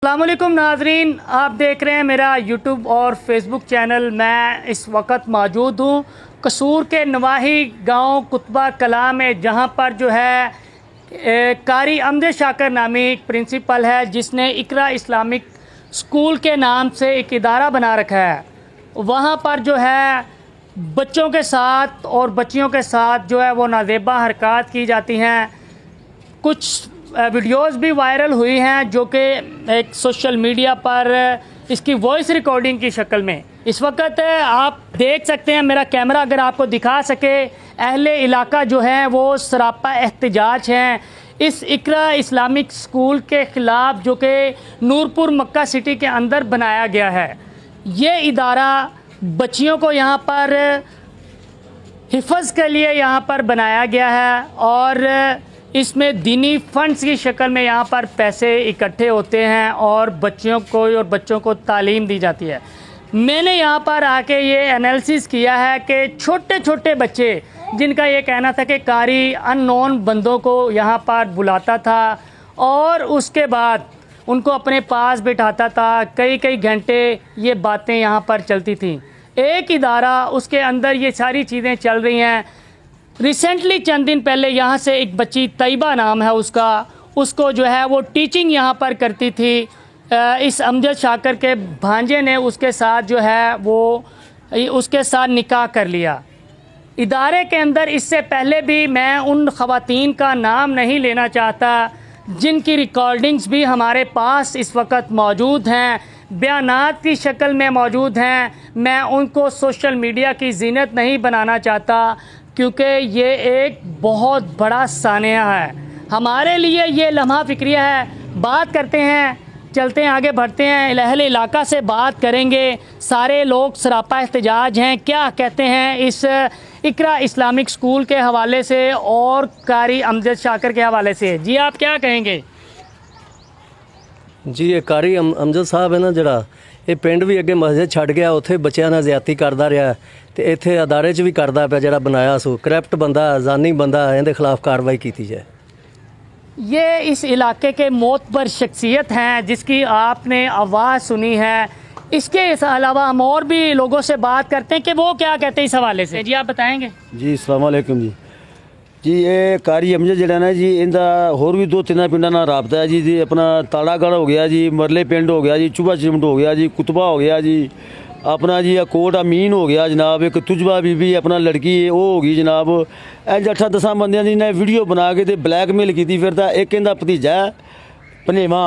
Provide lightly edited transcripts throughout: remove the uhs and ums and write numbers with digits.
अस्सलामुअलैकुम नाजरीन, आप देख रहे हैं मेरा यूट्यूब और फेसबुक चैनल। मैं इस वक्त मौजूद हूँ कसूर के नवाही गांव कुतबा कलां में, जहां पर जो है कारी अमजद शाकर नामी एक प्रिंसिपल है जिसने इकरा इस्लामिक स्कूल के नाम से एक इदारा बना रखा है। वहां पर जो है बच्चों के साथ और बच्चियों के साथ जो है वो नाजेबा हरकत की जाती हैं। कुछ वीडियोस भी वायरल हुई हैं जो कि एक सोशल मीडिया पर इसकी वॉइस रिकॉर्डिंग की शक्ल में इस वक्त आप देख सकते हैं। मेरा कैमरा अगर आपको दिखा सके, अहले इलाका जो है वो सरापा एहतजाज हैं इस इकरा इस्लामिक स्कूल के ख़िलाफ़ जो कि नूरपुर मक्का सिटी के अंदर बनाया गया है। ये इदारा बच्चियों को यहाँ पर हिफाज़ के लिए यहाँ पर बनाया गया है और इसमें दीनी फंड्स की शक्ल में यहाँ पर पैसे इकट्ठे होते हैं और बच्चों को तालीम दी जाती है। मैंने यहाँ पर आके ये एनालिसिस किया है कि छोटे छोटे बच्चे जिनका ये कहना था कि कारी अननोन बंदों को यहाँ पर बुलाता था और उसके बाद उनको अपने पास बिठाता था। कई कई घंटे ये बातें यहाँ पर चलती थीं। एक इदारा उसके अंदर ये सारी चीज़ें चल रही हैं। रिसेंटली चंद दिन पहले यहाँ से एक बच्ची तैयबा नाम है उसको जो है वो टीचिंग यहाँ पर करती थी। इस अमजद शाकर के भांजे ने उसके साथ जो है वो उसके साथ निकाह कर लिया। इदारे के अंदर इससे पहले भी, मैं उन ख़वातीन का नाम नहीं लेना चाहता जिनकी रिकॉर्डिंग्स भी हमारे पास इस वक्त मौजूद हैं, बयानात की शक्ल में मौजूद हैं। मैं उनको सोशल मीडिया की जीनत नहीं बनाना चाहता क्योंकि ये एक बहुत बड़ा सानिया है हमारे लिए। ये लम्हा फ़िक्रिया है। बात करते हैं, चलते हैं, आगे बढ़ते हैं, अहले इलाका से बात करेंगे। सारे लोग सरापा एहतजाज हैं, क्या कहते हैं इस इकरा इस्लामिक स्कूल के हवाले से और कारी अमजद शाकर के हवाले से। जी आप क्या कहेंगे? जी ये कारी अमजद साहब है ना जरा, ये पिंड भी अगे मस्जिद छड़ गया, उत्थे बच्चों नाल ज़्यादती करता रहा तो इत्थे अदारे च भी करता पिया। जरा बनाया सो करप्ट बंदा, जानी बंदा, इहदे खिलाफ कार्रवाई की जाए। ये इस इलाके के मोतबर शख्सियत हैं जिसकी आपने आवाज़ सुनी है। इसके अलावा हम और भी लोगों से बात करते हैं कि वो क्या कहते हैं इस हवाले से। जी आप बताएंगे? जी अस्सलाम वालेकुम जी ये कारी अमजद जड़ा ना जी, इनका होर भी 2-3 पिंडा नाल राबता है जी। अपना ताड़ागढ़ हो गया जी, मरले पिंड हो गया जी, चुबा चिमट हो गया जी, कुतबा हो गया जी, अपना जी कोट अमीन हो गया जनाब, एक तुजबा बीबी अपना लड़की वो हो गई जनाब। इंज 8-10 बंदियां दी ने वीडियो बना के ते ब्लैकमेल की फिरदा। एक इनका भतीजा भनेवा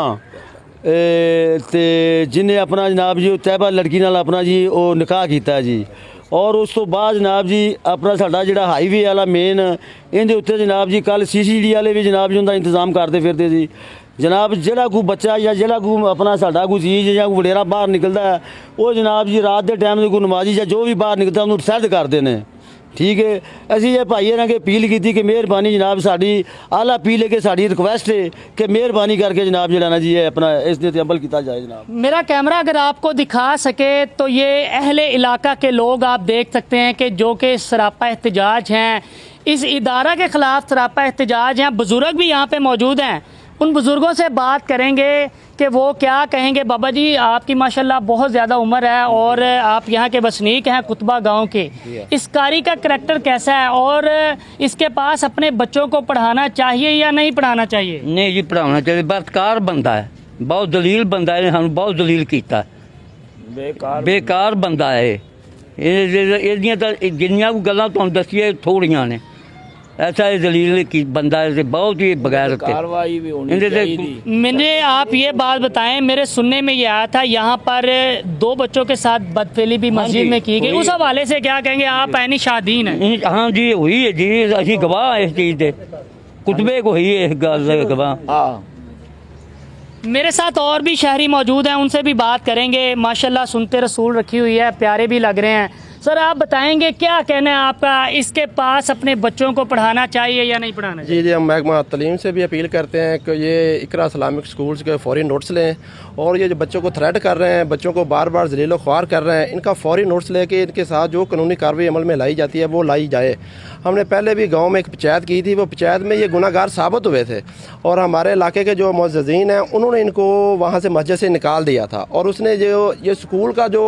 ते जिन्हें अपना जनाब जी तैयबा लड़की नाल अपना जी वो निकाह किया जी। और उस तो बाद जनाब जी अपना साडा जिहड़ा हाईवे वाला मेन इहदे उत्ते जनाब जी कल CCTV वाले भी जनाब जी उनका इंतजाम करते फिरते जी जनाब। जिहड़ा कोई बच्चा या जिहड़ा कोई अपना साडा कोई चीज़ या कोई वडेरा बाहर निकलता है वो जनाब जी रात के टाइम कोई नमाजी या जो भी बाहर निकलता उन्होंने सैद करते हैं। ठीक है, असी ये भाई ने अपील की कि मेहरबानी जनाब साड़ी आला अपील है कि साड़ी रिक्वेस्ट है कि मेहरबानी करके जनाब जो ना जी है अपना इस अमल किया जाए जनाब। मेरा कैमरा अगर आपको दिखा सके तो ये अहले इलाका के लोग आप देख सकते हैं कि जो कि सरापा एहतजाज हैं, इस इदारा के ख़िलाफ़ सरापा एहतजाज हैं। बुज़ुर्ग भी यहाँ पे मौजूद हैं, उन बुज़ुर्गों से बात करेंगे कि वो क्या कहेंगे। बाबा जी आपकी माशाल्लाह बहुत ज़्यादा उम्र है और आप यहाँ के बसनीक हैं कुतबा गांव के। इस कारी का करैक्टर कैसा है और इसके पास अपने बच्चों को पढ़ाना चाहिए या नहीं पढ़ाना चाहिए? नहीं जी पढ़ाना चाहिए। बदकार बंदा है, बहुत दलील बंदा है, हम बहुत दलील किया, बेकार बंदा है। जिन्नियां गल्लां तुहानूं दस्सिए थोड़ियां ने, ऐसा दलील की बंदा है, बहुत ही बगैर कार्रवाई भी होनी चाहिए। मैंने आप ये बात बताएं, मेरे सुनने में ये आया था यहाँ पर 2 बच्चों के साथ बदफेली भी मस्जिद में की गई, उस हवाले से क्या कहेंगे आप? ऐनी शादीन है? हाँ जी हुई है जी, असी गवाह इस चीज़ के, कुतबे को हुई है इस गल गवाह। मेरे साथ और भी शहरी मौजूद हैं, उनसे भी बात करेंगे। माशाल्लाह सुनते रसूल रखी हुई है, प्यारे भी लग रहे हैं। सर आप बताएंगे क्या कहना है आपका, इसके पास अपने बच्चों को पढ़ाना चाहिए या नहीं पढ़ाना चाहिए? जी, हम महकमा तलीम से भी अपील करते हैं कि ये इकरा इस्लामिक स्कूल्स के फौरी नोट्स लें, और ये जो बच्चों को थ्रेट कर रहे हैं, बच्चों को बार बार जलीलो ख्वार कर रहे हैं, इनका फौरी नोट्स लेके इनके साथ जो कानूनी कार्रवाई अमल में लाई जाती है वो लाई जाए। हमने पहले भी गाँव में एक पंचायत की थी, वो पंचायत में ये गुनाहगार साबित हुए थे और हमारे इलाके के जो मुअज़्ज़िज़ीन हैं उन्होंने इनको वहाँ से मस्जिद से निकाल दिया था। और उसने जो ये स्कूल का जो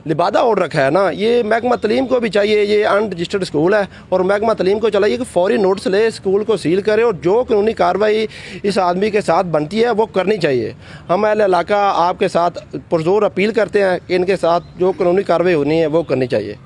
लिबादा ऑर्डर रखा है ना, ये महकमा तलीम को भी चाहिए, ये अनरजिस्टर्ड स्कूल है और महकमा तलीम को चाहिए कि फौरी नोटिस ले, स्कूल को सील करे और जो कानूनी कार्रवाई इस आदमी के साथ बनती है वो करनी चाहिए। हम अहले इलाका आपके साथ पुरजोर अपील करते हैं कि इनके साथ जो कानूनी कार्रवाई होनी है वो करनी चाहिए।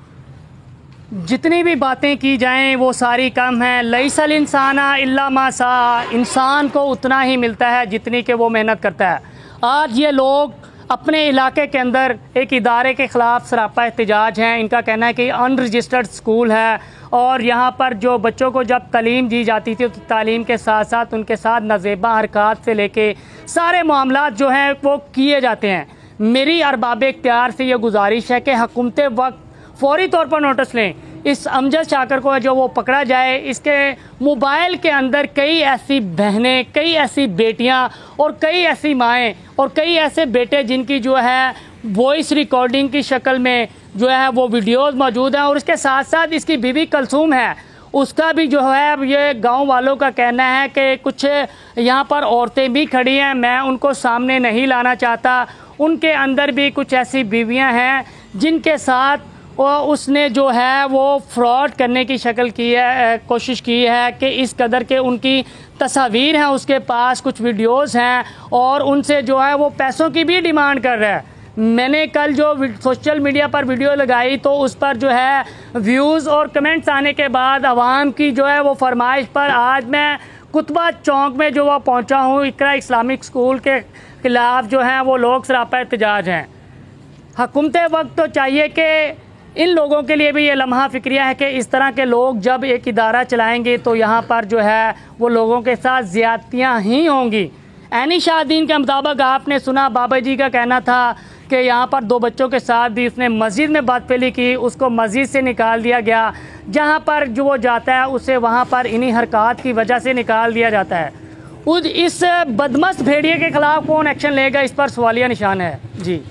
जितनी भी बातें की जाएं वो सारी कम है। लैसल इंसाना इल्ला मा सा, इंसान को उतना ही मिलता है जितनी के वो मेहनत करता है। आज ये लोग अपने इलाके के अंदर एक इदारे के ख़िलाफ़ सरापा एहतजाज हैं। इनका कहना है कि अनरजिस्टर्ड स्कूल है और यहाँ पर जो बच्चों को जब तालीम दी जाती थी तो तालीम के साथ साथ उनके साथ नाजेबा हरकत से लेके सारे मामलात जो हैं वो किए जाते हैं। मेरी अरबाब इख्तियार से ये गुजारिश है कि हुकूमत वक्त फौरी तौर पर नोटिस लें, इस अमजद शाकर को जो वो पकड़ा जाए। इसके मोबाइल के अंदर कई ऐसी बहनें, कई ऐसी बेटियां और कई ऐसी माएँ और कई ऐसे बेटे जिनकी जो है वॉइस रिकॉर्डिंग की शक्ल में जो है वो वीडियोस मौजूद हैं। और इसके साथ साथ इसकी बीवी कलसूम है, उसका भी जो है ये गांव वालों का कहना है कि कुछ यहाँ पर औरतें भी खड़ी हैं, मैं उनको सामने नहीं लाना चाहता। उनके अंदर भी कुछ ऐसी बीवियाँ हैं जिनके साथ उसने जो है वो फ्रॉड करने की शक्ल की है, कोशिश की है कि इस कदर के उनकी तस्वीर हैं, उसके पास कुछ वीडियोस हैं और उनसे जो है वो पैसों की भी डिमांड कर रहा है। मैंने कल जो सोशल मीडिया पर वीडियो लगाई तो उस पर जो है व्यूज़ और कमेंट्स आने के बाद आवाम की जो है वो फरमाइश पर आज मैं कुतबा चौक में जो वो पहुँचा हूँ। इकरा इस्लामिक स्कूल के ख़िलाफ़ जो हैं वो लोग सरापा एहतजाज हैं। हुकूमत वक्त तो चाहिए कि इन लोगों के लिए भी ये लम्हा फ़िक्रिया है कि इस तरह के लोग जब एक इदारा चलाएंगे तो यहाँ पर जो है वो लोगों के साथ ज़्यादतियाँ ही होंगी। ऐनी शाहदीन के मुताबिक आपने सुना बाबा जी का कहना था कि यहाँ पर 2 बच्चों के साथ भी उसने मस्जिद में बदफेली की, उसको मस्जिद से निकाल दिया गया। जहाँ पर जो वो जाता है उसे वहाँ पर इन्हीं हरकत की वजह से निकाल दिया जाता है। इस बदमस्त भेड़िए के ख़िलाफ़ कौन एक्शन लेगा, इस पर सवालिया निशान है। जी।